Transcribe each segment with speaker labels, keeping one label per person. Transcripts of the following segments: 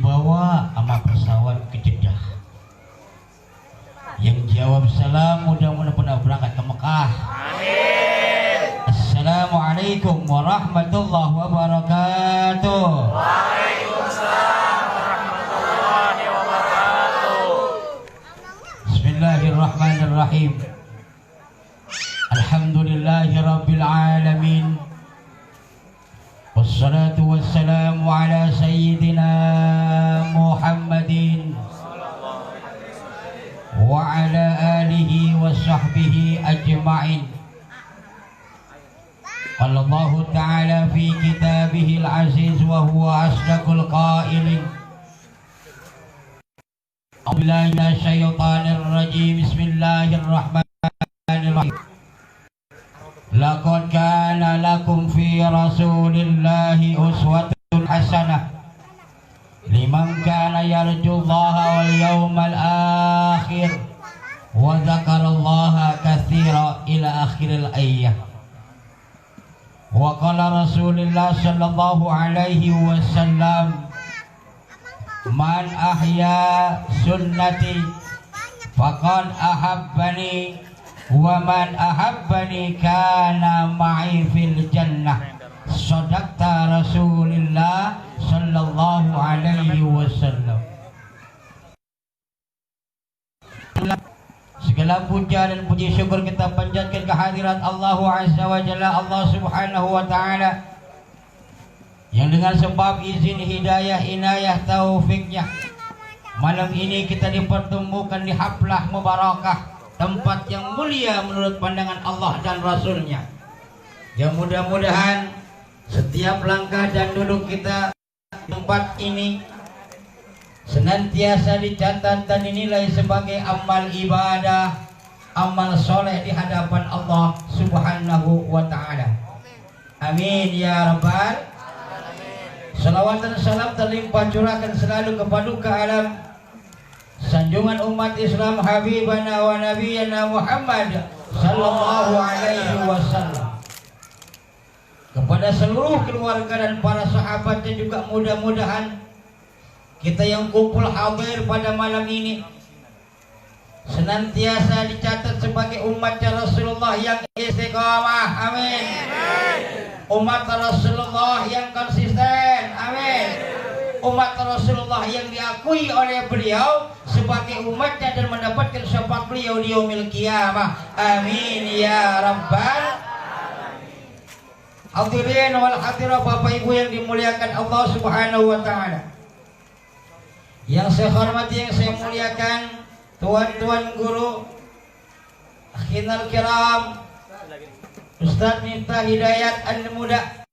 Speaker 1: dibawa sama pesawat ke Jeddah. Yang jawab salam mudah-mudahan pernah berangkat ke Mekah.
Speaker 2: Amin.
Speaker 1: Assalamualaikum warahmatullahi wabarakatuh.
Speaker 2: Waalaikumsalam warahmatullahi wabarakatuh.
Speaker 1: Bismillahirrahmanirrahim. Alhamdulillahi rabbil alamin. Wassalatu wassalamu ala sayyidina Muhammadin wa ala alihi wa sahbihi ajma'in. Qala Allah ta'ala fi kitabihil aziz wa huwa asdaqul qailin. A'udzu billahi minasyaitonir rajim. Bismillahirrahmanirrahim. Laqad kana lakum fi rasulillahi uswatun hasanah liman kana yarjullaha wal yawmal akhir wa dzakarallaha katsira ila akhiril ayat. Wa qala Rasulullah sallallahu alaihi wasallam, man ahya sunnati faqad ahabbani wa man ahabbani kana ma'i fil jannah. Sadaqta Rasulullah sallallahu alaihi wasallam. Segala puja dan puji syukur kita panjatkan kehadirat Allah Azza wa Jalla, Allah Subhanahu wa taala, yang dengan sebab izin hidayah, inayah, taufiknya malam ini kita dipertemukan di haflah mubarakah, tempat yang mulia menurut pandangan Allah dan Rasulnya. Yang mudah-mudahan setiap langkah dan duduk kita di tempat ini senantiasa dicatat dan dinilai sebagai amal ibadah, amal soleh di hadapan Allah Subhanahu wa ta'ala. Amin ya rabbal alamin. Salawat dan salam terlimpah curahkan selalu kepada alam sanjungan umat Islam habibana wa nabiyana Muhammad sallallahu alaihi wasallam, kepada seluruh keluarga dan para sahabatnya juga. Mudah-mudahan kita yang kumpul hadir pada malam ini senantiasa dicatat sebagai umatnya Rasulullah yang istiqamah. Amin. Umat Rasulullah yang konsisten. Amin. Umat Rasulullah yang diakui oleh beliau sebagai umatnya dan mendapatkan syafaat beliau di yaumil qiyamah. Amin ya rabbal alamin. Hadirin wal hadirat, Bapak Ibu yang dimuliakan Allah Subhanahu wa taala, yang saya hormati, yang saya muliakan, tuan-tuan guru, akhinal kiram, Ustaz Miftah Hidayat An-Muda,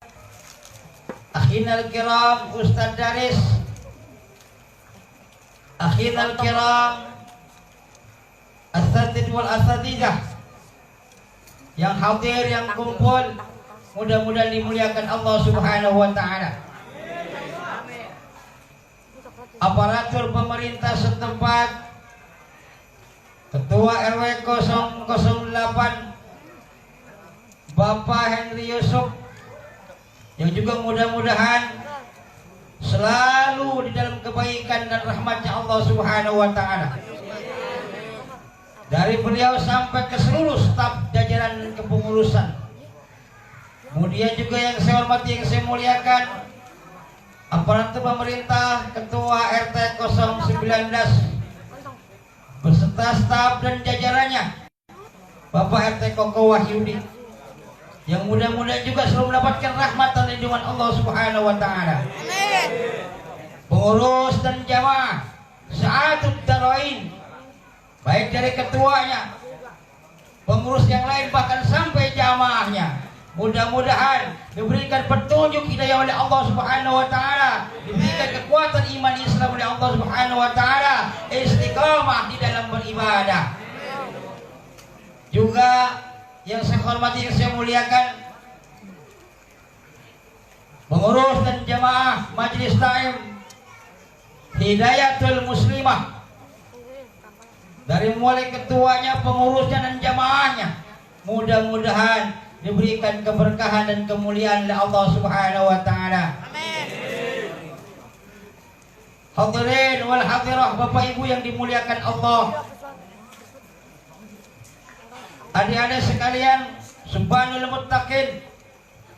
Speaker 1: akhinal kiram Ustaz Daris, akhinal kiram asatid wal asatidah yang hadir, yang kumpul, mudah-mudahan dimuliakan Allah Subhanahu wa taala. Aparatur pemerintah setempat, Ketua RW 008 Bapak Henry Yusuf, yang juga mudah-mudahan selalu di dalam kebaikan dan rahmatnya Allah Subhanahu wa ta'ala. Dari beliau sampai ke seluruh staf jajaran kepengurusan. Kemudian juga yang saya hormati, yang saya muliakan, aparatur pemerintah, Ketua RT 019 beserta staf dan jajarannya, Bapak RT Koko Wahyudi, yang mudah-mudahan juga selalu mendapatkan rahmat dan lindungan Allah Subhanahu wa ta'ala. Pengurus dan jamaah Sa'atud Darain, baik dari ketuanya, pengurus yang lain, bahkan sampai jamaahnya, mudah-mudahan diberikan petunjuk hidayah oleh Allah Subhanahu wa ta'ala, diberikan kekuatan iman Islam oleh Allah Subhanahu wa ta'ala, istiqamah di dalam beribadah. Juga yang saya hormati, yang saya muliakan, pengurus dan jamaah Majelis Ta'im Hidayatul Muslimah, dari mulai ketuanya, pengurusnya dan jamaahnya, mudah-mudahan diberikan keberkahan dan kemuliaan oleh Allah Subhanahu wa ta'ala. Amin. Hadirin wal hadirah, Bapak Ibu yang dimuliakan Allah, adik-adik sekalian, subhanal muttaqin,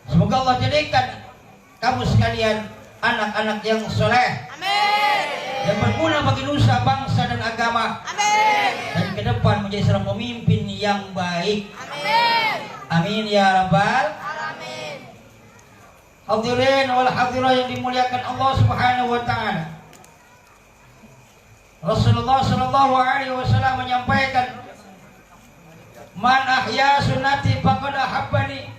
Speaker 1: semoga Allah jadikan kamu sekalian anak-anak yang soleh, amin, yang berguna bagi nusa, bangsa dan agama, amin, dan ke depan menjadi seorang pemimpin yang baik, amin, amin ya rabbal alamin. Hadirin wal hadirah yang dimuliakan Allah Subhanahu wa taala, Rasulullah sallallahu alaihi wasallam menyampaikan, man ahya sunnati faqad ahabbani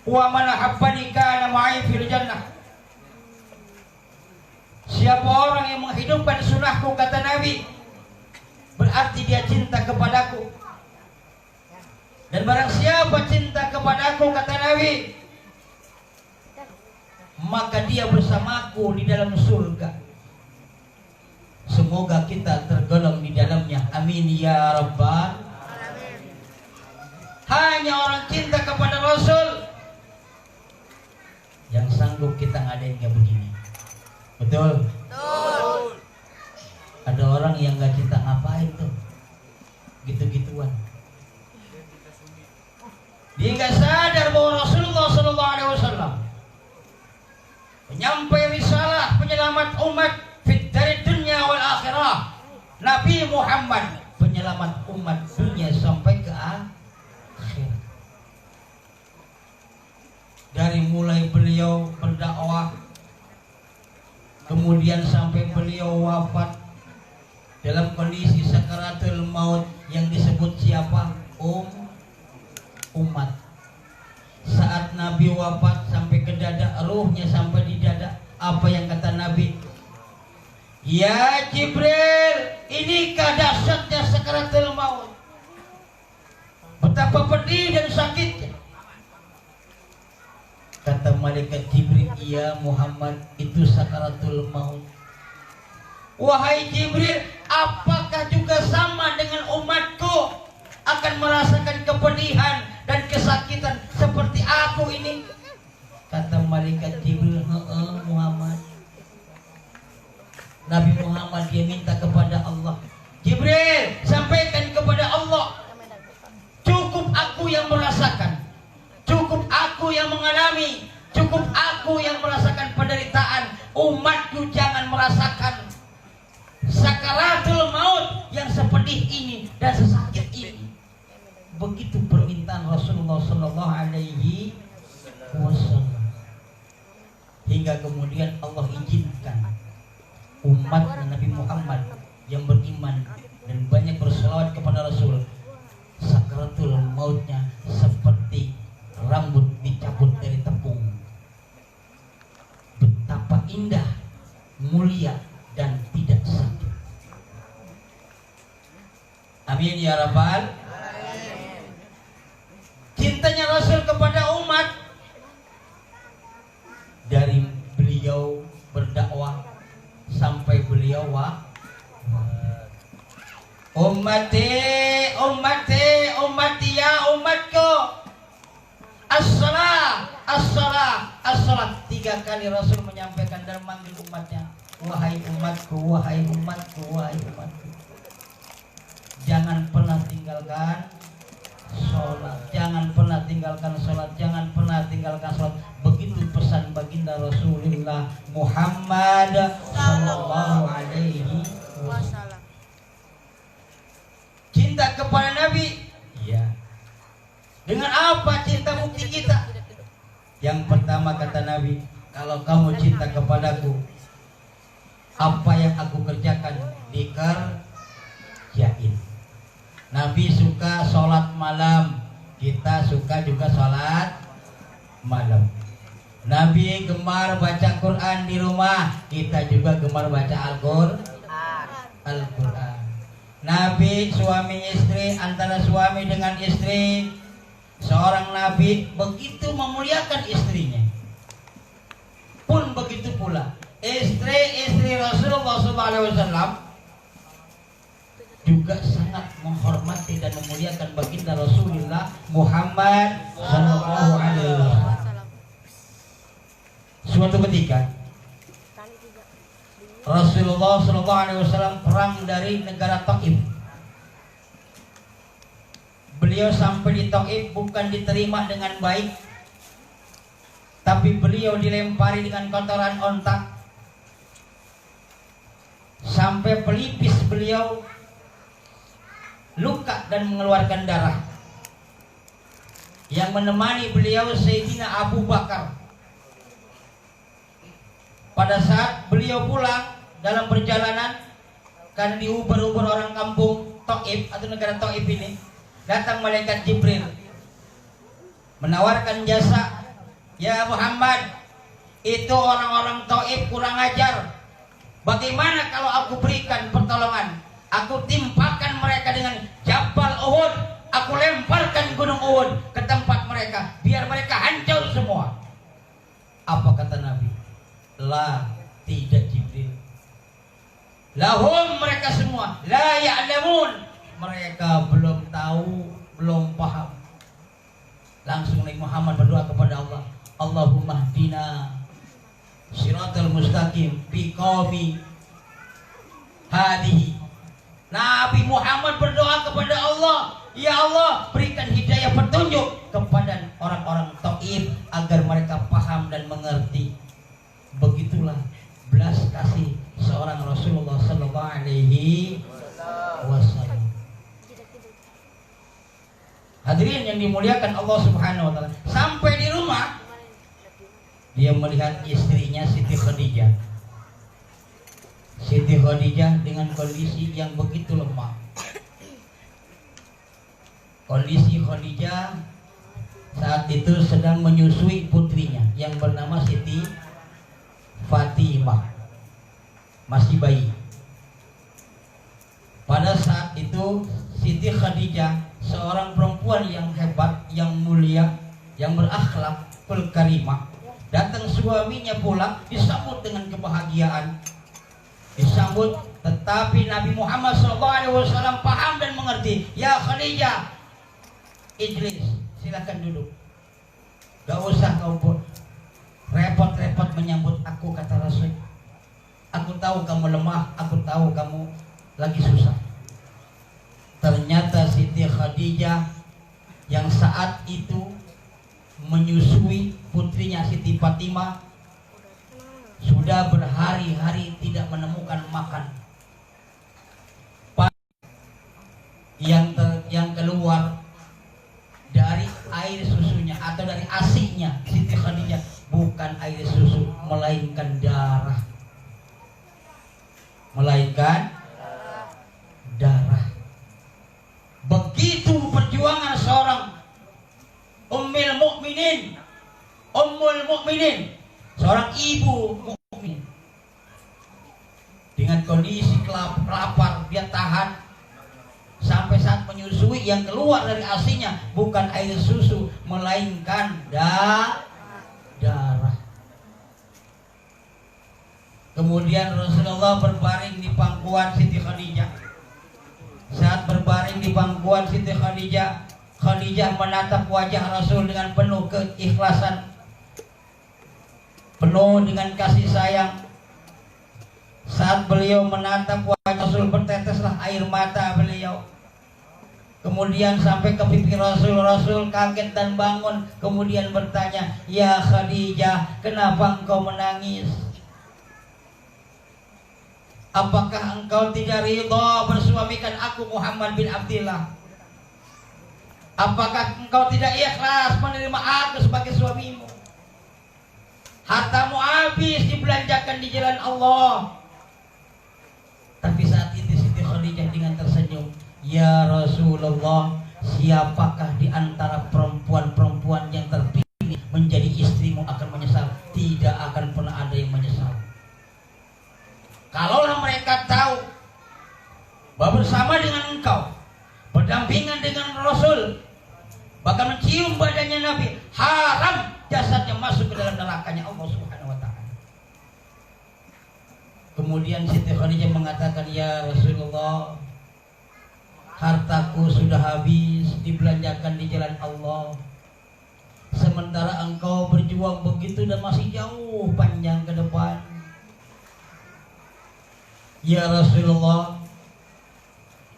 Speaker 1: wa man ahabbani kana ma'i fil jannah. Siapa orang yang menghidupkan sunnahku, kata Nabi, berarti dia cinta kepadaku. Dan barang siapa cinta kepadaku, kata Nabi, maka dia bersamaku di dalam surga. Semoga kita tergolong di dalamnya, amin ya rabbal alamin. Hanya orang cinta kepada Rasul yang sanggup kita ngadain kayak begini. Betul? Betul. Ada orang yang gak cinta, ngapain tuh gitu-gituan. Dia gak sadar bahwa Rasulullah SAW penyampai risalah, penyelamat umat dari dunia wal akhirah. Nabi Muhammad penyelamat umat dunia sampai ke akhir. Dari mulai beliau berdakwah, kemudian sampai beliau wafat dalam kondisi sakaratul maut, yang disebut siapa? Umat. Saat Nabi wafat sampai ke dada, ruhnya sampai di dada, apa yang kata Nabi? Ya Jibril, inikah dahsyatnya sakaratul maut? Betapa pedih dan sakitnya. Kata malaikat Jibril, iya Muhammad, itu sakaratul maut. Wahai Jibril, apakah juga sama dengan umatku akan merasakan kepedihan dan kesakitan seperti aku ini? Kata malaikat Jibril, Muhammad. Nabi Muhammad dia minta kepada Allah, Jibril sampaikan kepada Allah, cukup aku yang merasakan, cukup aku yang mengalami, cukup aku yang merasakan penderitaan, umatku jangan merasakan sakaratul maut yang sepedih ini dan sesakit ini. Begitu permintaan Rasulullah sallallahu alaihi wasallam. Hingga kemudian Allah izinkan umat Nabi Muhammad yang beriman dan banyak berselawat kepada Rasul, sakaratul mautnya seperti rambut dicabut dari tepung. Betapa indah, mulia, dan tidak sakit. Amin ya rabbal alamin. Cintanya Rasul kepada umat, dari beliau berdakwah sampai beliau ummati ummati ummati ya umatku, as-salah as-salah as-salah. 3 kali Rasul menyampaikan dan memanggil umatnya, wahai umatku, wahai umatku, wahai umatku. Jangan pernah tinggalkan sholat, jangan pernah tinggalkan sholat, jangan pernah tinggalkan sholat. Begitu pesan baginda Rasulullah Muhammad sallallahu alaihi wasallam. Cinta kepada Nabi, ya. Dengan apa cinta bukti kita? Yang pertama kata Nabi, kalau kamu cinta kepadaku, apa yang aku kerjakan dikerjain. Nabi suka sholat malam, kita suka juga sholat malam. Nabi gemar baca Quran di rumah, kita juga gemar baca Al-Quran. Nabi suami istri, antara suami dengan istri, seorang Nabi begitu memuliakan istrinya. Pun begitu pula istri-istri Rasulullah SAW juga sangat menghormati dan memuliakan baginda Rasulullah Muhammad sallallahu alaihi wasallam. Suatu ketika Rasulullah SAW perang dari negara Taif. Beliau sampai di Taif bukan diterima dengan baik, tapi beliau dilempari dengan kotoran onta sampai pelipis beliau luka dan mengeluarkan darah. Yang menemani beliau Sayyidina Abu Bakar. Pada saat beliau pulang dalam perjalanan, kan diuber-uber orang kampung Taif atau negara Taif ini, datang malaikat Jibril menawarkan jasa. Ya Muhammad, itu orang-orang Taif kurang ajar. Bagaimana kalau aku berikan pertolongan? Aku timpakan mereka dengan Jabal Uhud. Aku lemparkan gunung Uhud ke tempat mereka, biar mereka hancur semua. Apa kata Nabi? La, tidak Jibril. Lahum, mereka semua la ya'lamun, mereka belum tahu, belum paham. Langsung Nabi Muhammad berdoa kepada Allah, Allahumma hdina siratal mustaqim biqaumi hadihi. Nabi Muhammad berdoa kepada Allah, ya Allah, berikan hidayah petunjuk kepada orang-orang Taif agar mereka paham dan mengerti. Begitulah belas kasih seorang Rasulullah sallallahu alaihi wasallam. Hadirin yang dimuliakan Allah Subhanahu wa taala, sampai di rumah dia melihat istrinya Siti Khadijah. Siti Khadijah dengan kondisi yang begitu lemah. Kondisi Khadijah saat itu sedang menyusui putrinya yang bernama Siti Fatimah, masih bayi. Pada saat itu Siti Khadijah, seorang perempuan yang hebat, yang mulia, yang berakhlak, karimah. Datang suaminya pulang, disambut dengan kebahagiaan. Disambut, tetapi Nabi Muhammad SAW paham dan mengerti. Ya Khadijah, ijlis, silakan duduk. Gak usah kau repot-repot menyambut aku, kata Rasul. Aku tahu kamu lemah, aku tahu kamu lagi susah. Ternyata Siti Khadijah yang saat itu menyusui putrinya Siti Fatimah sudah berhari-hari tidak menemukan makan. Yang keluar dari air susunya atau dari ASI-nya Siti Khadijah bukan air susu, melainkan darah. Melainkan darah. Begitu perjuangan seorang Ummul Mukminin, seorang ibu mukmin, dengan kondisi kelapar, dia tahan sampai saat menyusui. Yang keluar dari ASI-nya bukan air susu, melainkan darah. Kemudian Rasulullah berbaring di pangkuan Siti Khadijah. Saat berbaring di pangkuan Siti Khadijah, Khadijah menatap wajah Rasul dengan penuh keikhlasan, penuh dengan kasih sayang. Saat beliau menatap wajah Rasul, berteteslah air mata beliau. Kemudian sampai ke pipi Rasul. Rasul kaget dan bangun, kemudian bertanya, ya Khadijah, kenapa engkau menangis? Apakah engkau tidak ridha bersuamikan aku Muhammad bin Abdillah? Apakah engkau tidak ikhlas menerima aku sebagai suamimu? Hartamu habis dibelanjakan di jalan Allah. Tapi saat itu Siti Khadijah dengan tersenyum, ya Rasulullah, siapakah di antara perempuan-perempuan yang terpilih menjadi istrimu akan menyesal? Tidak akan pernah ada yang menyesal. Kalaulah mereka tahu bahwa bersama dengan engkau, berdampingan dengan Rasul, bahkan mencium badannya Nabi, haram jasadnya masuk ke dalam nerakanya Allah Subhanahu wa taala. Kemudian Siti Khadijah mengatakan, ya Rasulullah, hartaku sudah habis dibelanjakan di jalan Allah, sementara engkau berjuang begitu dan masih jauh panjang ke depan. Ya Rasulullah,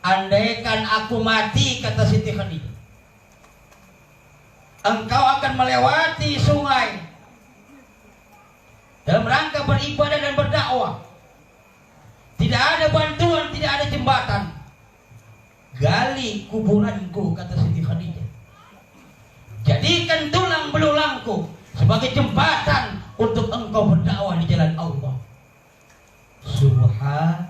Speaker 1: andaikan aku mati, kata Siti Khadijah, engkau akan melewati sungai dalam rangka beribadah dan berdakwah. Tidak ada bantuan, tidak ada jembatan. Gali kuburanku, kata Siti Khadijah. Jadikan tulang belulangku sebagai jembatan untuk engkau berdakwah di jalan Allah. Subhanallah.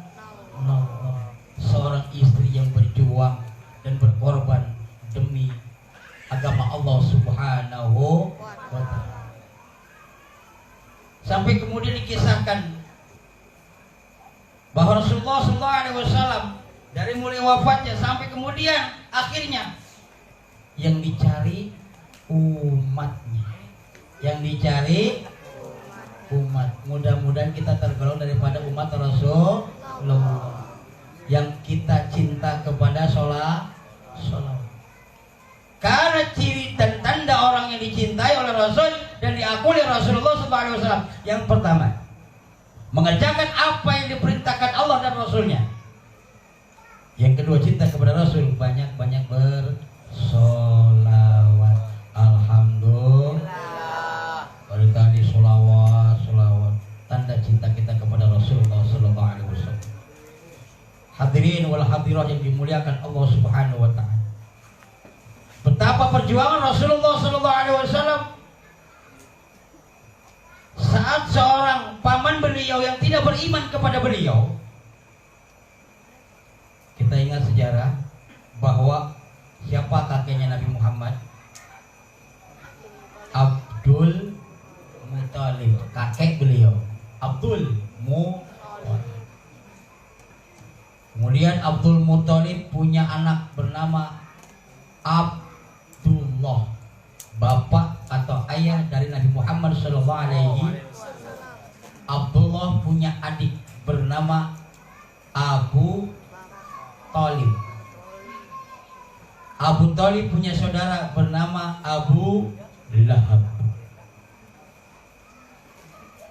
Speaker 1: Seorang istri yang berjuang dan berkorban demi agama Allah Subhanahu wa ta'ala. Sampai kemudian dikisahkan bahwa Rasulullah SAW dari mulai wafatnya sampai kemudian akhirnya yang dicari umatnya, yang dicari umat. Mudah-mudahan kita tergolong daripada umat Rasulullah yang kita cinta kepada sholat. Karena ciri dan tanda orang yang dicintai oleh Rasul dan diakui oleh Rasulullah SAW, yang pertama, mengerjakan apa yang diperintahkan Allah dan Rasulnya. Yang kedua, cinta kepada Rasul, banyak-banyak bersolawat. Alhamdulillah. Dari tadi solawat, tanda cinta kita kepada Rasulullah SAW. Hadirin wal hadirah yang dimuliakan Allah Subhanahu wa ta'ala. Betapa perjuangan Rasulullah SAW saat seorang paman beliau yang tidak beriman kepada beliau. Kita ingat sejarah bahwa siapa kakeknya Nabi Muhammad? Abdul Muthalib, kakek beliau. Abdul Muthalib. Kemudian Abdul Muthalib punya anak bernama Abdullah, bapak atau ayah dari Nabi Muhammad SAW. Abdullah punya adik bernama Abu Thalib. Abu Thalib punya saudara bernama Abu Lahab.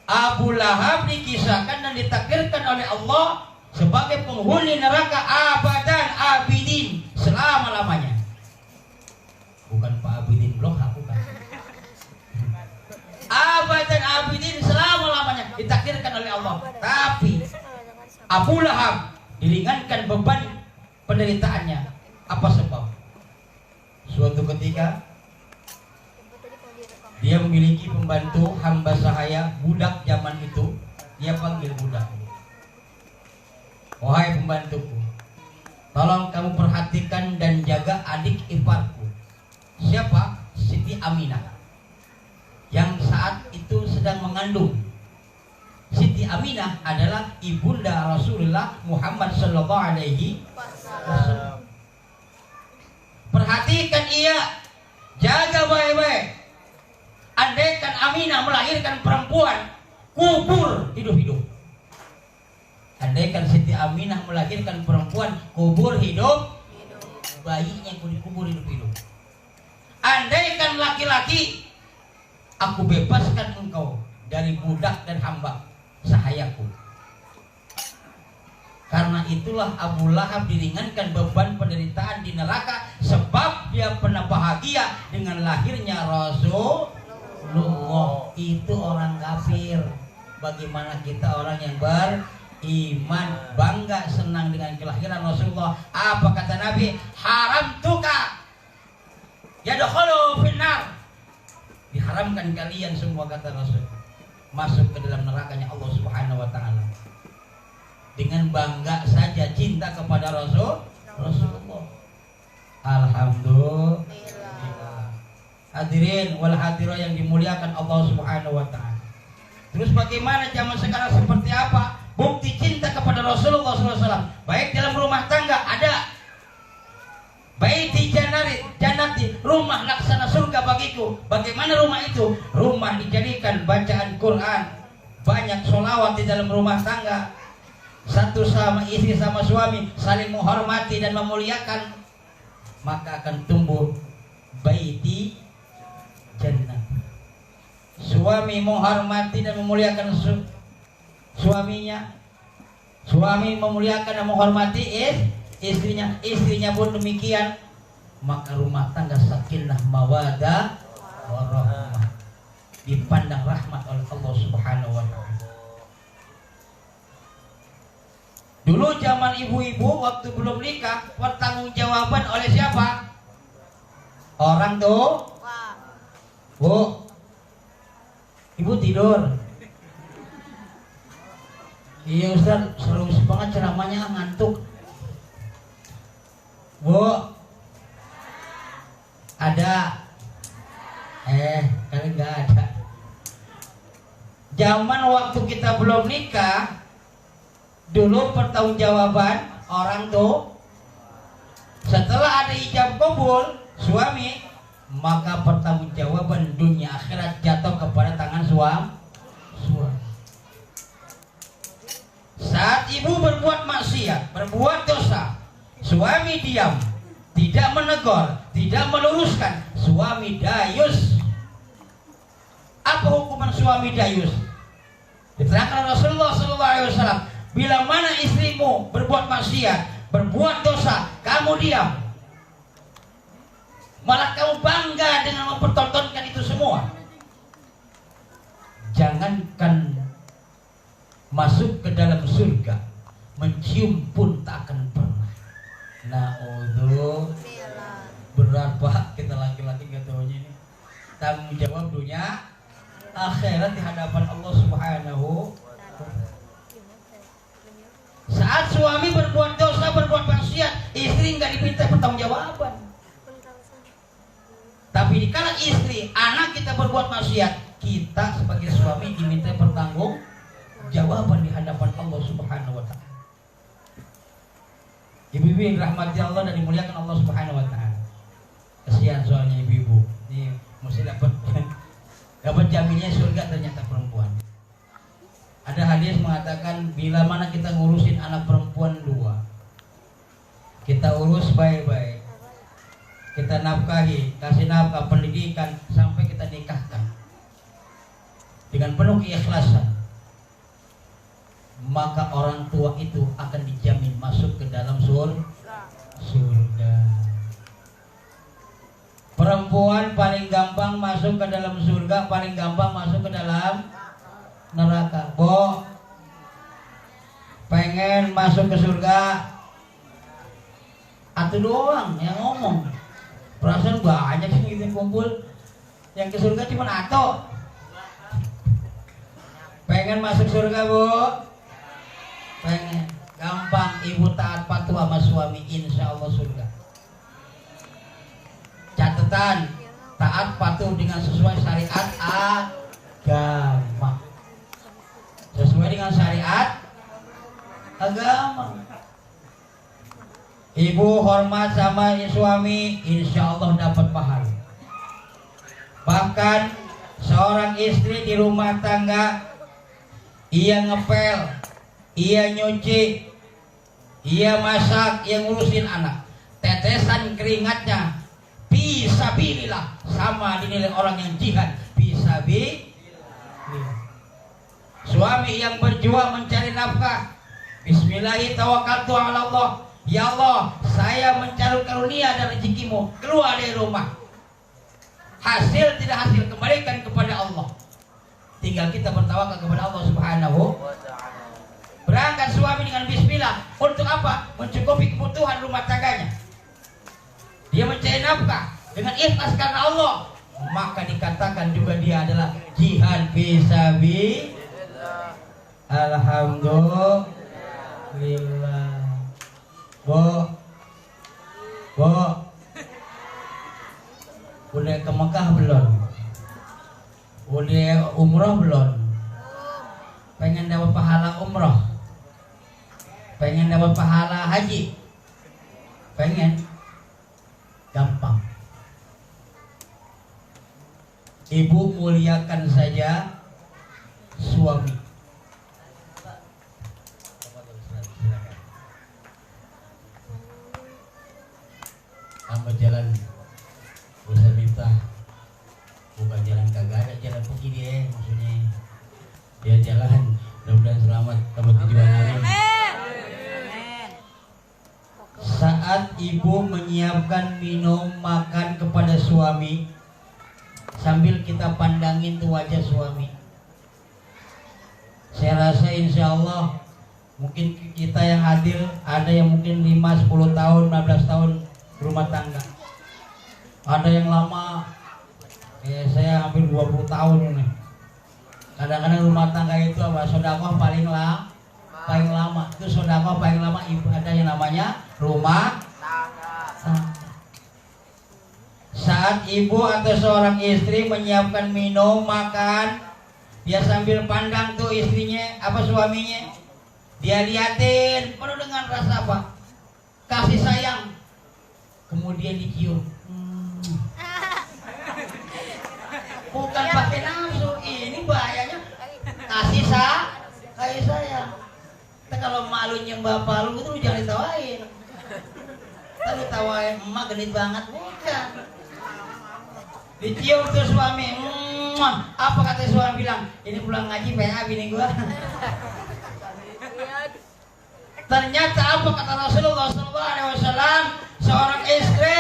Speaker 1: Abu Lahab dikisahkan dan ditakdirkan oleh Allah sebagai penghuni neraka abadan abidin, selama-lamanya. Bukan Pak Abidin Blok, bukan. Abadan abidin, selama-lamanya ditakdirkan oleh Allah. Tapi Abu Lahab diringankan beban penderitaannya. Apa sebab? Suatu ketika dia memiliki pembantu hamba sahaya, budak zaman itu. Dia panggil budak, wahai pembantuku, tolong kamu perhatikan dan jaga adik iparku. Siapa? Siti Aminah, yang saat itu sedang mengandung. Siti Aminah adalah ibunda Rasulullah Muhammad SAW. Perhatikan ia, jaga baik-baik. Andaikan Aminah melahirkan perempuan, kubur hidup-hidup. Andaikan Siti Aminah melahirkan perempuan, kubur hidup, bayinya dikubur hidup-hidup. Andaikan laki-laki, aku bebaskan engkau dari budak dan hamba sahayaku. Karena itulah Abu Lahab diringankan beban penderitaan di neraka, sebab dia pernah bahagia dengan lahirnya Rasulullah. Itu orang kafir. Bagaimana kita orang yang beriman, bangga senang dengan kelahiran Rasulullah? Apa kata Nabi? Haram tuka yadkhulu finnar. Diharamkan kalian semua, kata Rasul, masuk ke dalam nerakanya Allah Subhanahu wa ta'ala. Dengan bangga saja cinta kepada Rasulullah. Alhamdulillah. Hadirin wal hadirah yang dimuliakan Allah Subhanahu wa ta'ala. Terus bagaimana zaman sekarang, seperti apa bukti cinta kepada Rasulullah SAW? Baik dalam rumah tangga ada baiti jannati, rumah laksana surga bagiku. Bagaimana rumah itu? Rumah dijadikan bacaan Quran, banyak sholawat di dalam rumah tangga, satu sama istri sama suami saling menghormati dan memuliakan, maka akan tumbuh baiti jannah. Suami menghormati dan memuliakan suaminya, Suami memuliakan dan menghormati istrinya, istrinya pun demikian. Maka rumah tangga sakinah mawadah warahmah, dipandang rahmat oleh Allah Subhanahu wa taala. Dulu zaman ibu-ibu waktu belum nikah, pertanggungjawaban oleh siapa? Orang tuh. Bu, ibu tidur. Iya Ustaz, serius banget ceramahnya, ngantuk. Bu, ada. Kali nggak ada. Zaman waktu kita belum nikah, dulu pertanggungjawaban orang tuh. Setelah ada ijab kabul suami, maka pertanggungjawaban dunia akhirat jatuh kepada tangan suami. Saat ibu berbuat maksiat, berbuat dosa, suami diam, tidak menegur, tidak meluruskan, suami dayus. Apa hukuman suami dayus? Diterangkan Rasulullah SAW, bila mana istrimu berbuat maksiat, berbuat dosa, kamu diam, malah kamu bangga dengan mempertontonkan itu semua, jangankan masuk ke dalam surga, mencium pun tak akan pernah. Na'udzu, berat Pak, kita laki-laki gak taunya ini. Tanggung jawab dunia akhirat di hadapan Allah Subhanahu. Saat suami berbuat dosa, berbuat maksiat, istri nggak diminta pertanggungjawaban. Tapi dikala istri, anak kita berbuat maksiat, kita sebagai suami diminta pertanggungjawaban di hadapan Allah Subhanahu wa taala. Ibu-ibu yang dirahmati Allah dan dimuliakan Allah Subhanahu wa taala. Kasihan soalnya ibu-ibu. Ini mesti dapat jaminnya surga ternyata perempuan. Ada hadis mengatakan bila mana kita ngurusin anak perempuan 2, kita urus baik-baik, kita nafkahi, kasih nafkah, pendidikan sampai kita nikahkan dengan penuh keikhlasan, maka orang tua itu akan dijamin masuk ke dalam surga. Perempuan paling gampang masuk ke dalam surga, paling gampang masuk ke dalam neraka. Bu, pengen masuk ke surga, atuh doang yang ngomong. Perasaan banyak sih gitu kumpul, yang ke surga cuma ato. Pengen masuk surga bu? Pengen. Gampang, ibu taat patuh sama suami, insya Allah surga. Catatan, taat patuh dengan sesuai syariat agama. Sesuai dengan syariat agama. Ibu hormat sama suami, insya Allah dapat pahala. Bahkan seorang istri di rumah tangga, ia ngepel, ia nyuci, ia masak, ia ngurusin anak, tetesan keringatnya fisabilillah sama dinilai orang yang jihad fisabilillah. Suami yang berjuang mencari nafkah, bismillahi tawakkaltu ala Allah, ya Allah saya mencari karunia dan rezekimu, keluar dari rumah, hasil tidak hasil kembalikan kepada Allah, tinggal kita bertawakal kepada Allah Subhanahu. Berangkat suami dengan bismillah, untuk apa? Mencukupi kebutuhan rumah tangganya. Dia mencari nafkah dengan ikhlas karena Allah, maka dikatakan juga dia adalah jihad fisabilillah. Alhamdulillah. Bu, udah ke Mekah belum? Udah umroh belum? Pengen dapat pahala umroh? Pengen dapat pahala haji? Pengen? Gampang. Ibu muliakan saja suami. Hamba jalan usah minta, bukan jalan kagak ada, jalan pergi dia maksudnya. Dia jalan, mudah-mudahan selamat sampai tujuan hari. ibu menyiapkan minum makan kepada suami sambil kita pandangin tuh wajah suami. Saya rasa insya Allah mungkin kita yang hadir ada yang mungkin 5, 10 tahun, 15 tahun rumah tangga. Ada yang lama, saya hampir 20 tahun nih. Kadang-kadang rumah tangga itu apa? Sedekah paling lama. Itu sedekah paling lama ibadah yang namanya rumah tangga. Saat ibu atau seorang istri menyiapkan minum, makan, dia sambil pandang tuh istrinya, apa suaminya. Dia liatin penuh dengan rasa apa? Kasih sayang. Kemudian dicium. Bukan pakai nafsu, ini bahayanya kasih sayang. Kita kalau malunya bapak lu itu lu jangan ditawain. Kita lu tawain emak genit banget, bukan. Dicium tuh suami. Apa kata suami bilang? Ini pulang ngaji PA bini gua. Ternyata apa kata Rasulullah SAW? Seorang istri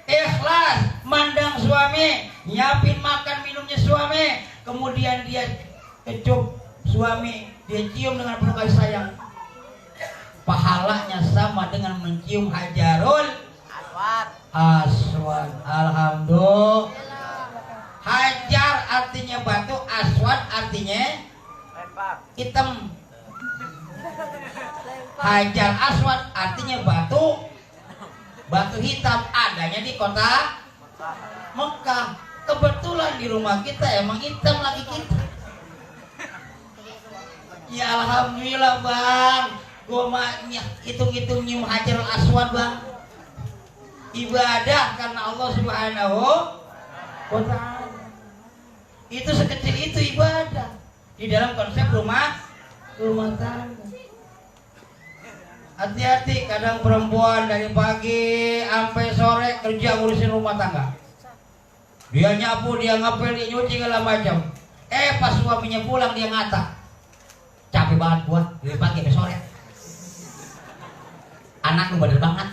Speaker 1: ikhlas mandang suami, nyiapin makan minumnya suami, kemudian dia kecup suami, dia cium dengan penuh kasih sayang. Pahalanya sama dengan mencium hajarul aswad. Alhamdulillah. Hajar artinya batu, aswad artinya hitam. Hajar aswad artinya batu hitam, adanya di kota Mekah. Kebetulan di rumah kita emang hitam lagi kita. Ya alhamdulillah bang, gua mah hitung-hitung nyium hajarul aswad bang. Ibadah karena Allah Subhanahu wa ta'ala. Itu sekecil itu ibadah di dalam konsep rumah tangga. Hati-hati, kadang perempuan dari pagi sampai sore kerja ngurusin rumah tangga. Dia nyapu, dia ngepel, dia nyuci segala macam. Pas suaminya pulang dia ngata, capek banget gua dari pagi sampai sore. Anak lu badar banget.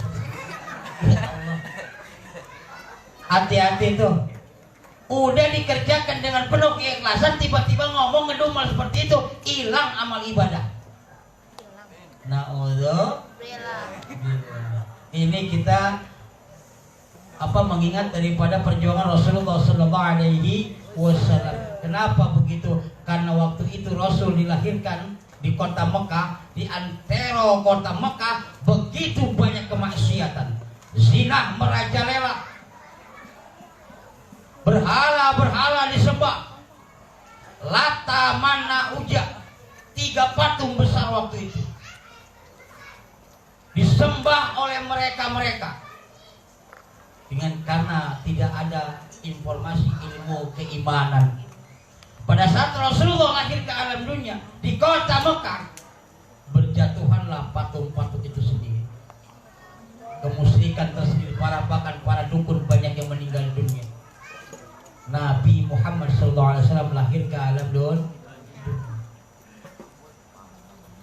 Speaker 1: Hati-hati tuh. Udah dikerjakan dengan penuh keikhlasan, tiba-tiba ngomong ngedumel seperti itu, hilang amal ibadah. Na'udzubillah. Ini kita mengingat daripada perjuangan Rasulullah SAW. Kenapa begitu? Karena waktu itu Rasul dilahirkan di kota Mekah, di antero kota Mekah begitu banyak kemaksiatan, zina merajalela, berhala disembah, Lata, Mana, Uja, 3 patung besar waktu itu disembah oleh mereka dengan karena tidak ada informasi ilmu keimanan. Pada saat Rasulullah lahir ke alam dunia di kota Mekah, berjatuhanlah patung-patung itu sendiri. Kemusyrikan tersendiri, para bahkan para dukun banyak yang meninggal dunia. Nabi Muhammad SAW lahir ke alam dunia.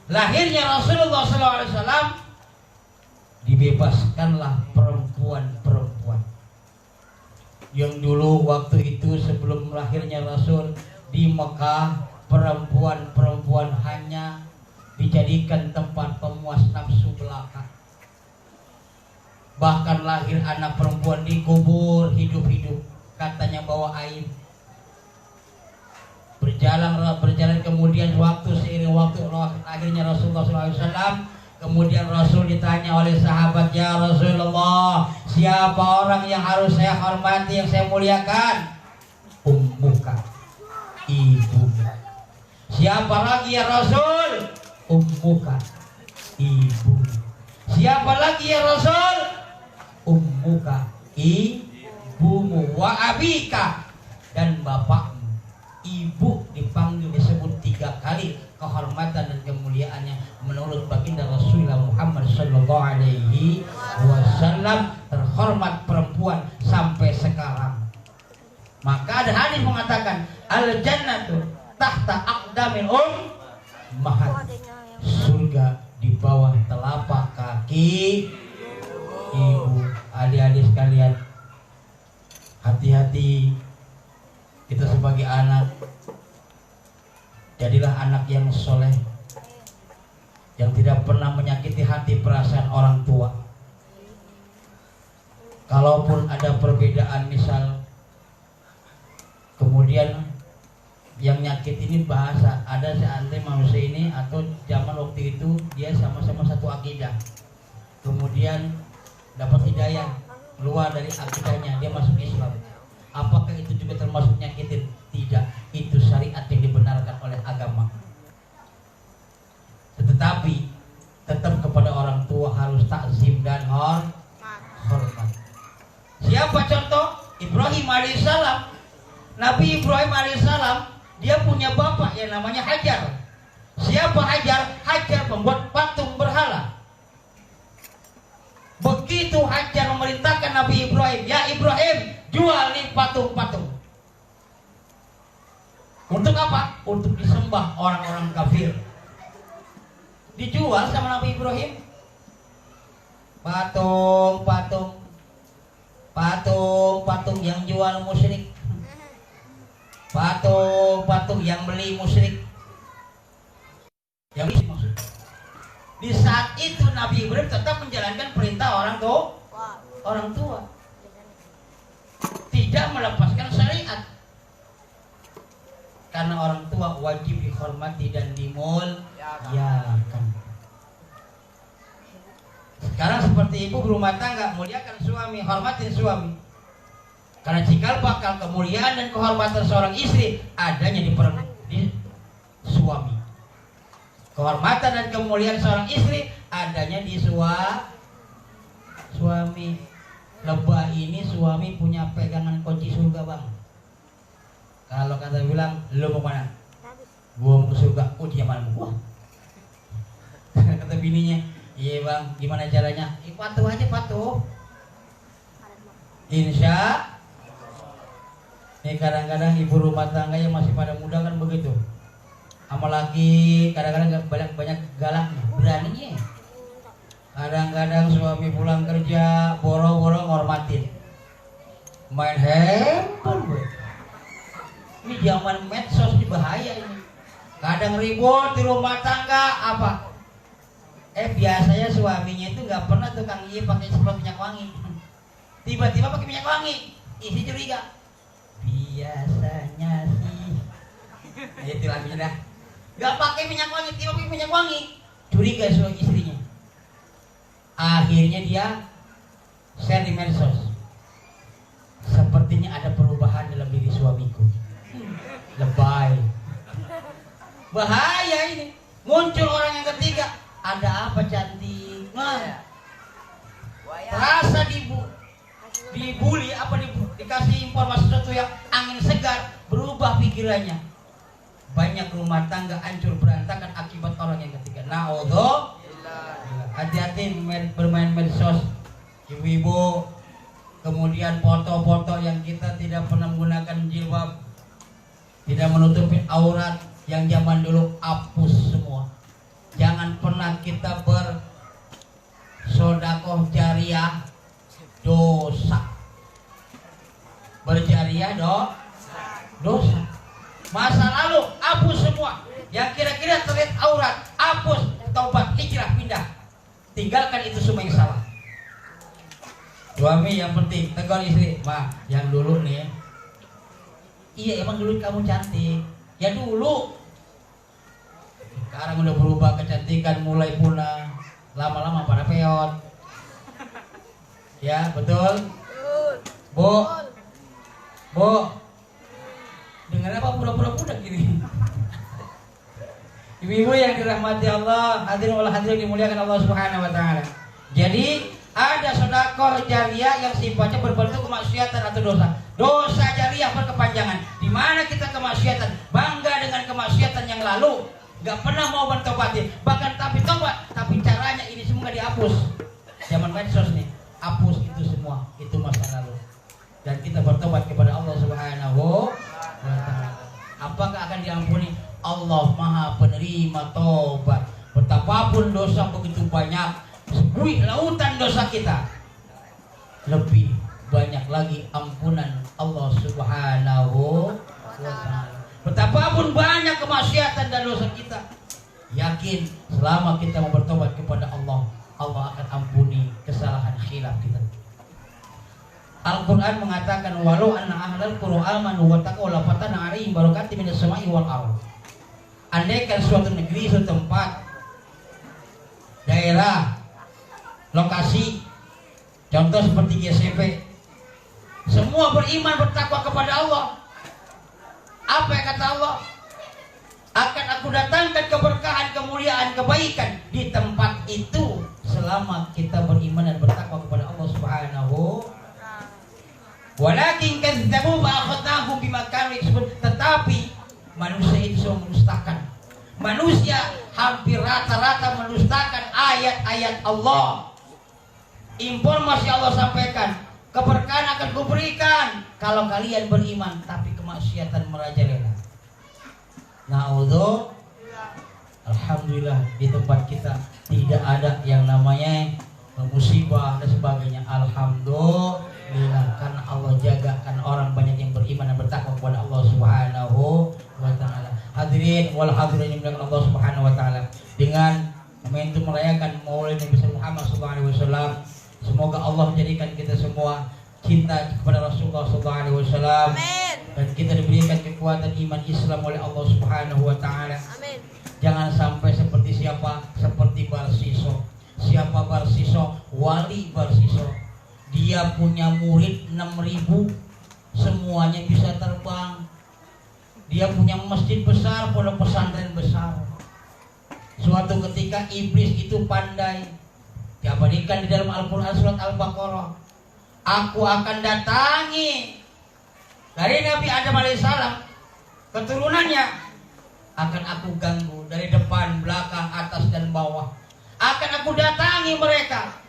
Speaker 1: Lahirnya Rasulullah SAW, dibebaskanlah perempuan-perempuan yang dulu waktu itu sebelum lahirnya Rasul di Mekah, perempuan-perempuan hanya dijadikan tempat pemuas nafsu belaka. Bahkan lahir anak perempuan dikubur hidup-hidup, katanya bawa air. Berjalan kemudian seiring waktu akhirnya Rasulullah SAW. Kemudian Rasul ditanya oleh sahabat, ya Rasulullah, siapa orang yang harus saya hormati, yang saya muliakan? Ummuka, ibu. Siapa lagi ya Rasul? Ummuka, ibu. Siapa lagi ya Rasul? Ummuka, ibumu, wa abika, dan bapakmu. Ibu dipanggil, disebut 3 kali kehormatan dan kemuliaannya menurut baginda Rasulullah Muhammad sallallahu alaihi wasallam. Terhormat perempuan sampai sekarang. Maka ada hadis mengatakan al jannatu tahta aqdamil ummahat. Surga di bawah telapak kaki ibu. adik-adik sekalian, hati-hati kita sebagai anak. Jadilah anak yang soleh, yang tidak pernah menyakiti hati perasaan orang tua. Kalaupun ada perbedaan, misal kemudian yang nyakit ini bahasa, ada seandainya manusia ini atau zaman waktu itu dia sama-sama satu akidah, kemudian dapat hidayah keluar dari akidahnya, dia masuk Islam, apakah itu juga termasuk nyakitin? Tidak, itu syariat yang dibenarkan oleh agama. Tetapi tetap kepada orang tua harus takzim dan hormat. Siapa contoh? Ibrahim alaihissalam. Nabi Ibrahim alaihissalam, dia punya bapak yang namanya Hajar. Siapa Hajar? Hajar pembuat patung berhala. Begitu Hajar memerintahkan Nabi Ibrahim, ya Ibrahim, jual nih patung-patung. Untuk apa? Untuk disembah orang-orang kafir. Dijual sama Nabi Ibrahim. Patung yang jual musyrik. Patung yang beli musyrik. Yang beli maksud. Di saat itu Nabi Ibrahim tetap menjalankan perintah orang tua. Tidak melepaskan syariat. Karena orang tua wajib dihormati dan dimuliakan. Sekarang seperti ibu berumah tangga, muliakan suami, hormatin suami. Karena cikal bakal kemuliaan dan kehormatan seorang istri adanya di suami. Kehormatan dan kemuliaan seorang istri adanya di suami. Lebah ini suami punya pegangan kunci surga, bang. Kalau kata bilang, lu mau mana? Gua mau ke surga. Oh, dia mana gua? Kata bininya, iya bang, gimana caranya? Patuh aja, patuh. Insya. Nih kadang-kadang ibu rumah tangga yang masih pada muda kan begitu. Sama laki kadang-kadang banyak galaknya, beraninya. Kadang-kadang suami pulang kerja, boro-boro ngormatin. Main handphone gue. Ini zaman medsos, ini bahaya ini. Kadang ribut di rumah tangga apa? Biasanya suaminya itu nggak pernah tukang pakai semprot minyak wangi. Tiba-tiba pakai minyak wangi, istri curiga. Biasanya sih. Itu lagi dah. Nggak pakai minyak wangi, tiba pakai minyak wangi. Curiga suami istrinya. Akhirnya dia share di medsos. Sepertinya ada perubahan dalam diri suamiku. Lebay. Bahaya ini. Muncul orang yang ketiga. Ada apa cantik? Nah, rasa dibully apa dikasih informasi sesuatu yang angin segar, berubah pikirannya. Banyak rumah tangga hancur berantakan akibat orang yang ketiga. Na'udzubillah. Hati-hati bermain medsos, ibu-ibu. Kemudian foto-foto yang kita tidak pernah menggunakan jilbab, tidak menutupi aurat, yang zaman dulu hapus semua. Jangan pernah kita bersodakoh jariah, dosa. Berjariah dosa. Masa lalu hapus semua. Yang kira-kira terlihat aurat, hapus, taubat, hijrah, pindah. Tinggalkan itu semua yang salah. Suami yang penting tegur istri, "Ma, yang dulu nih." Iya, emang dulu kamu cantik. Ya dulu. Sekarang udah berubah, kecantikan mulai punah. Lama-lama pada peot. Ya, betul? Bu. Dengar apa pura-pura budak gini? Ibu-ibu yang dirahmati Allah, hadirin wal hadirin dimuliakan Allah Subhanahu wa taala. Jadi ada sedekah jariah yang sifatnya berbentuk kemaksiatan atau dosa. Dosa jariah berkepanjangan. Di mana kita kemaksiatan, bangga dengan kemaksiatan yang lalu, nggak pernah mau bertobatin, bahkan tapi tobat, tapi caranya ini semua nggak dihapus. Zaman medsos nih, hapus itu semua, itu masa lalu. Dan kita bertobat kepada Allah Subhanahu wa taala. Apakah akan diampuni? Allah Maha Penerima Tobat. Betapapun dosa begitu banyak, sebuih lautan dosa kita. lebih banyak lagi ampunan Allah Subhanahu wa ta'ala. Betapapun banyak kemaksiatan dan dosa kita, yakin selama kita mau bertobat kepada Allah, Allah akan ampuni kesalahan khilaf kita. Al-Quran mengatakan walau anna ahlal qura amanu wa taqaw la fatana 'alaihim barakatin minas sama'i wal ardh. Andaikan suatu negeri, suatu tempat, daerah, lokasi, contoh seperti GCP, semua beriman bertakwa kepada Allah, apa yang kata Allah? Akan aku datangkan keberkahan, kemuliaan, kebaikan di tempat itu selama kita beriman dan bertakwa kepada Allah Subhanahu. Walakin kadzdzabu fa akhadnahum bima kanu yaksubun. Tetapi manusia itu semua mendustakan. Manusia hampir rata-rata mendustakan ayat-ayat Allah. Informasi Allah sampaikan, keberkahan akan kuberikan kalau kalian beriman, tapi kemaksiatan merajalela. Na'udzu. Alhamdulillah di tempat kita tidak ada yang namanya musibah dan sebagainya. Alhamdulillah, karena Allah jaga, karena orang banyak yang beriman dan bertakwa kepada Allah Subhanahu wa ta'ala. Hadirin wal hadirin yang dimuliakan Allah Subhanahu wa ta'ala, dengan momentum merayakan Maulid Nabi Muhammad sallallahu alaihi wasallam, semoga Allah menjadikan kita semua cinta kepada Rasulullah sallallahu alaihi wasallam, dan kita diberikan kekuatan iman Islam oleh Allah Subhanahu wa ta'ala. Jangan sampai seperti siapa? Seperti Barsiso. Siapa Barsiso? Wali Barsiso. Dia punya murid 6.000, semuanya bisa terbang. Dia punya masjid besar, pondok pesantren besar. Suatu ketika iblis itu pandai, diabadikan di dalam Al-Quran surat Al-Baqarah. Aku akan datangi dari Nabi Adam alaihissalam, keturunannya akan aku ganggu dari depan, belakang, atas dan bawah. Akan aku datangi mereka,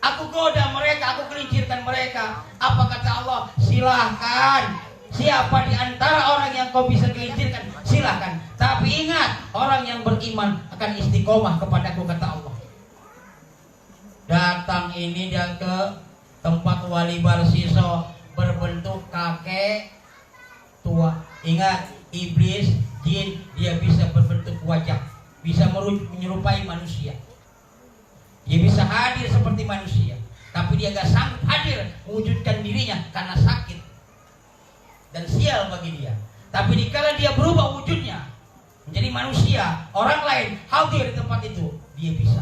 Speaker 1: aku goda mereka, aku gelincirkan mereka. Apa kata Allah? Silahkan. Siapa di antara orang yang kau bisa gelincirkan, silahkan. Tapi ingat, orang yang beriman akan istiqomah kepadaku, kata Allah. Datang ini dia ke tempat wali Barsiso berbentuk kakek tua. Ingat, iblis, jin, dia bisa berbentuk wajah, bisa menyerupai manusia. Dia bisa hadir seperti manusia, tapi dia gak sanggup hadir mewujudkan dirinya karena sakit dan sial bagi dia. Tapi dikala dia berubah wujudnya menjadi manusia, orang lain hadir di tempat itu, dia bisa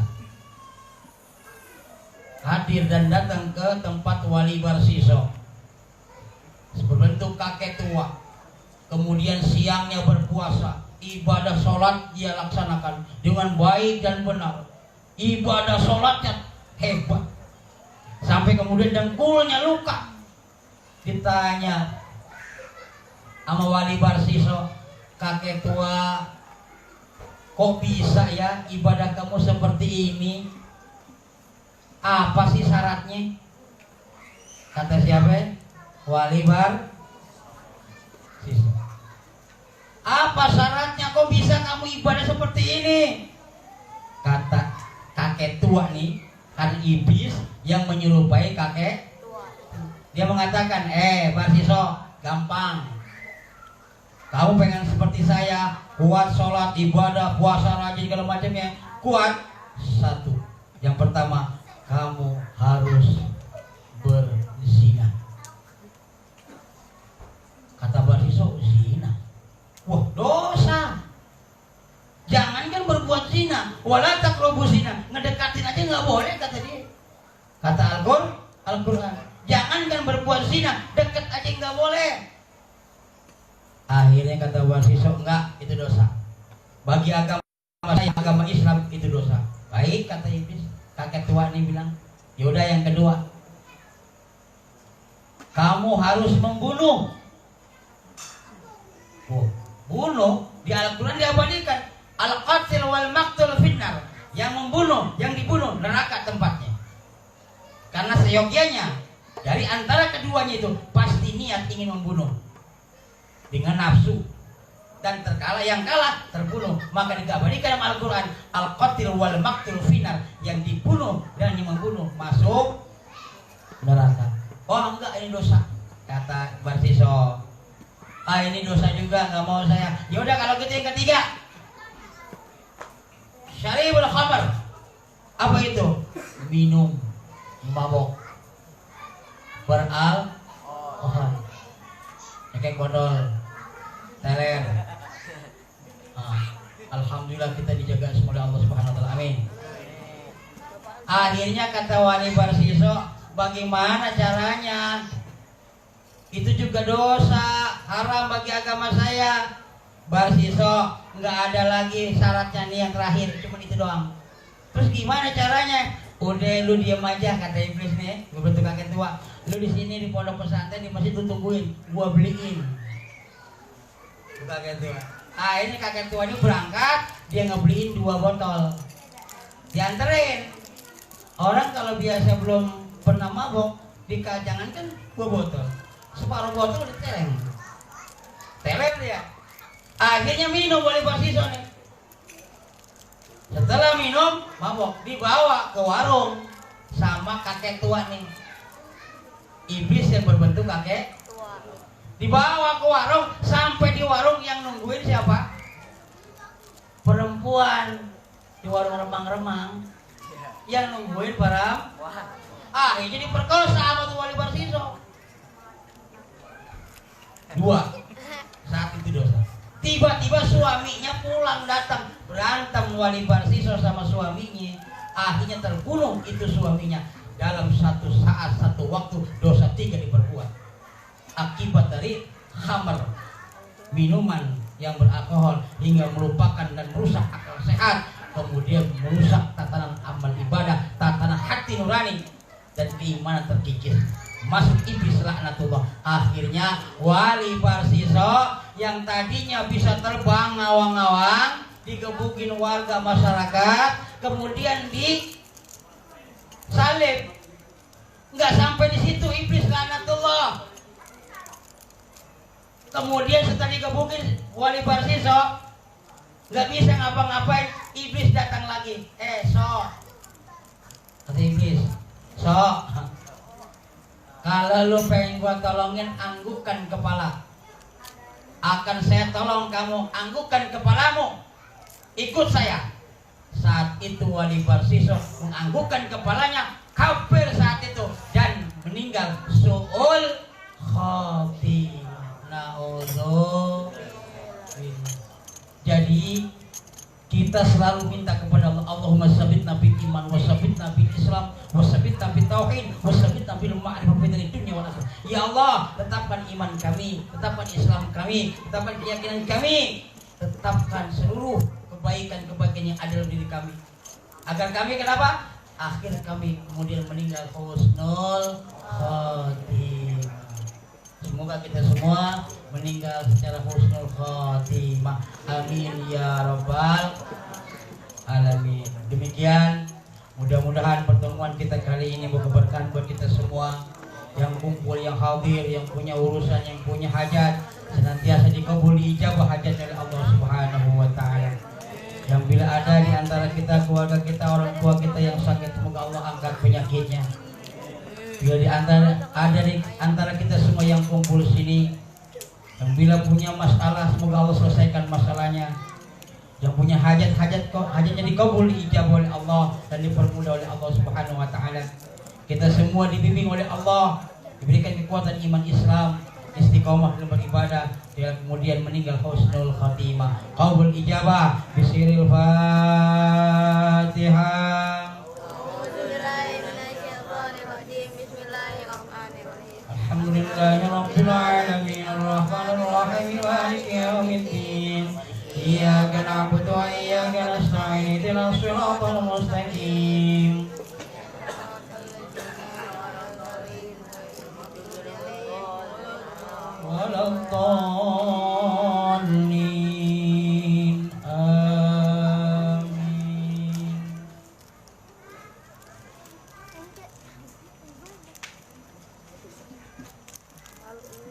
Speaker 1: hadir dan datang ke tempat wali Barsiso berbentuk kakek tua. Kemudian siangnya berpuasa, ibadah sholat dia laksanakan dengan baik dan benar. Ibadah sholatnya hebat, sampai kemudian dengkulnya luka. Ditanya sama wali Barsiso, kakek tua, kok bisa ya ibadah kamu seperti ini? Apa sih syaratnya? Kata siapa? Wali Barsiso. Apa syaratnya kok bisa kamu ibadah seperti ini? Kata kakek tua nih, kan iblis yang menyerupai kakek. Dia mengatakan, Barsiso, gampang. Kamu pengen seperti saya, kuat sholat, ibadah, puasa, rajin, segala macamnya, kuat. Satu, yang pertama, kamu harus berzina. Kata Barsiso, zina? Wah, dosa. Jangankan berbuat zina, wala taqrabu zina, ngedekatin aja nggak boleh, kata dia. Kata Al-Quran, jangankan berbuat zina, deket aja nggak boleh. Akhirnya kata Barsiso, enggak, itu dosa. Bagi agama saya, agama Islam, itu dosa. Baik, kata iblis. Kakek tua ini bilang, yaudah yang kedua, kamu harus membunuh. Oh, bunuh di Al-Quran diabadikan, al-qatil wal maqtul finnar. Yang membunuh, yang dibunuh, neraka tempatnya. Karena seyogianya dari antara keduanya itu pasti niat ingin membunuh dengan nafsu, dan terkala yang kalah terbunuh. Maka diabadikan dalam Al-Quran, al-qatil wal maqtul finnar. Yang dibunuh dan yang membunuh masuk neraka. Oh enggak, ini dosa, kata Barsiso. Ah ini dosa juga, nggak mau saya. Ya udah kalau gitu yang ketiga, syaribul khamar. Apa itu? Minum mabok beralkohol, kayak botol teler. Alhamdulillah kita dijaga semua oleh Allah Subhanahu wa taala. Amin. Akhirnya kata Wali Barsiso, bagaimana caranya? Itu juga dosa, haram bagi agama saya. Barsiso, nggak ada lagi syaratnya nih yang terakhir, cuma itu doang. Terus gimana caranya? Udah lu diam aja, kata iblis nih, gue bentuk kakek tua. Lu di sini di pondok pesantren di masjid lu tungguin, gua beliin. Kakek tua. Ah ini kakek tua ini berangkat, dia ngebeliin 2 botol, dianterin. Orang kalau biasa belum pernah mabok, jangan kan 2 botol, separuh botol diteleng, teler dia. Akhirnya minum Wali Barsiso nih. Setelah minum mabok, dibawa ke warung sama kakek tua nih. Iblis yang berbentuk kakek dibawa ke warung, sampai di warung yang nungguin siapa? Perempuan di warung remang-remang yang nungguin perempuan. Akhirnya diperkosa sama tuh Wali Barsiso. 2 saat itu dosa. Tiba-tiba suaminya pulang datang, berantem Wali Barsiso sama suaminya. Akhirnya terbunuh itu suaminya. Dalam satu saat, satu waktu, dosa 3 diperbuat. Akibat dari khamar, minuman yang beralkohol, hingga melupakan dan merusak akal sehat, kemudian merusak tatanan amal ibadah, tatanan hati nurani, dan keimanan terkikis. Masuk iblis laknatullah. Akhirnya Wali Barsiso yang tadinya bisa terbang ngawang-ngawang, digebukin warga masyarakat, kemudian disalib. Nggak sampai di situ iblis laknatullah. Kemudian setelah digebukin Wali Barsiso, nggak bisa ngapa-ngapain, iblis datang lagi. Sok, kata iblis, sok, kalau lu pengen gua tolongin, anggukkan kepala. Akan saya tolong kamu, anggukkan kepalamu, ikut saya. Saat itu Wali Barsiso menganggukkan kepalanya, kafir saat itu, dan meninggal su'ul khotimah. Jadi kita selalu minta kepada Allah, Allahumma sabit nabi iman, wasabit nabi Islam, wasabit nabi tauhid, wasabit nabi ma'rifah fi dunia wal akhirah. Ya Allah, tetapkan iman kami, tetapkan Islam kami, tetapkan keyakinan kami, tetapkan seluruh kebaikan-kebaikan yang ada dalam diri kami, agar kami kenapa? Akhir kami kemudian meninggal husnul khotimah. Semoga kita semua meninggal secara husnul khotimah. Amin ya rabbal alamin. Demikian, mudah-mudahan pertemuan kita kali ini berkeberkahan buat kita semua yang kumpul, yang hadir, yang punya urusan, yang punya hajat, senantiasa dikabuli ijabah hajat dari Allah Subhanahu wa taala. Yang bila ada di antara kita, keluarga kita, orang tua kita yang sakit, semoga Allah angkat penyakitnya. Bila ada di antara kita semua yang kumpul sini, yang bila punya masalah, semoga Allah selesaikan masalahnya. Yang punya hajatnya dikabul, ijabah oleh Allah dan dipermudah oleh Allah Subhanahu wa taala. Kita semua dibimbing oleh Allah, diberikan kekuatan iman Islam, istiqomah dalam beribadah, dan kemudian meninggal husnul khatimah. Qabul ijabah bisiril Fatihah. Alhamdulillahirabbil alamin arrahmanir rahim maliki yaumiddin. Iyyaka na'budu wa iyyaka nasta'in ihdinas siratal mustaqim. Waladdallin. Amin.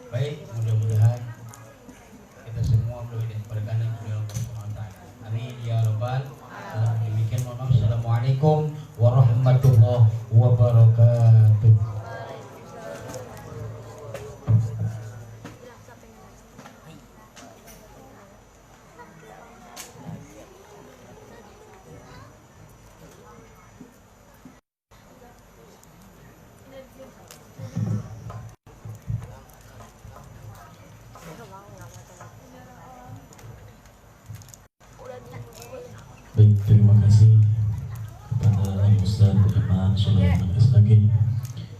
Speaker 1: Baik, mudah-mudahan kita semua berada pada keadaan Allah Subhanahu wa taala. Amin ya rabbal alamin. Demikian, mohon maaf. Assalamualaikum warahmatullahi wabarakatuh.
Speaker 3: Baik, terima kasih kepada Ustaz Iman Sulaiman SAG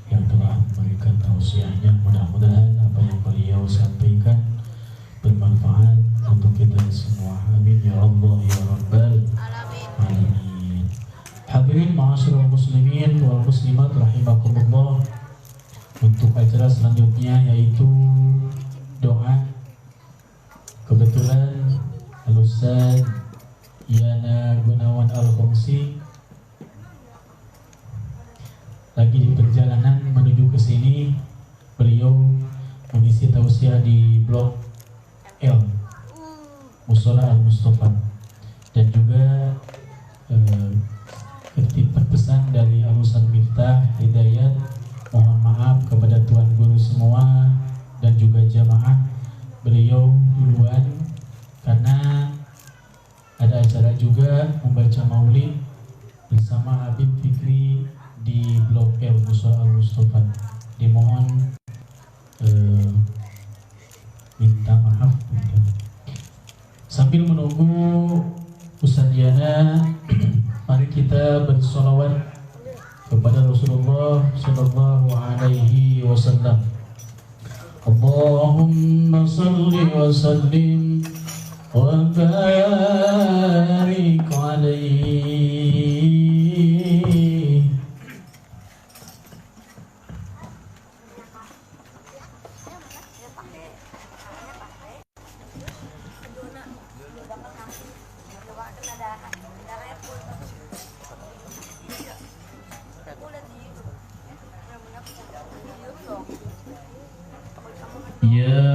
Speaker 3: yang telah memberikan tausiahnya. Mudah-mudahan apa yang beliau sampaikan bermanfaat untuk kita semua. Amin ya Allah ya Rabbal Alamin. Hadirin ma'asyiral muslimin wal muslimat rahimakumullah. Untuk acara selanjutnya yaitu doa. Kebetulan Al-Ustaz Yana Gunawan Al-Khomsi lagi di perjalanan menuju ke sini. Beliau mengisi tausiah di Blok L Mushola Al-Mustafa, dan juga ketitipan pesan dari Al-Ustaz Miftah Hidayat, mohon maaf kepada tuan guru semua dan juga jamaah. Beliau duluan karena ada acara juga membaca maulid bersama Habib Fikri di Blok L Mushola Al-Mustafa. Dimohon minta maaf. Sambil menunggu Ustaz Yana, mari kita bersolawat kepada Rasulullah Sallallahu Alaihi Wasallam. Allahumma salli wa sallim wa barik alaihi. Ya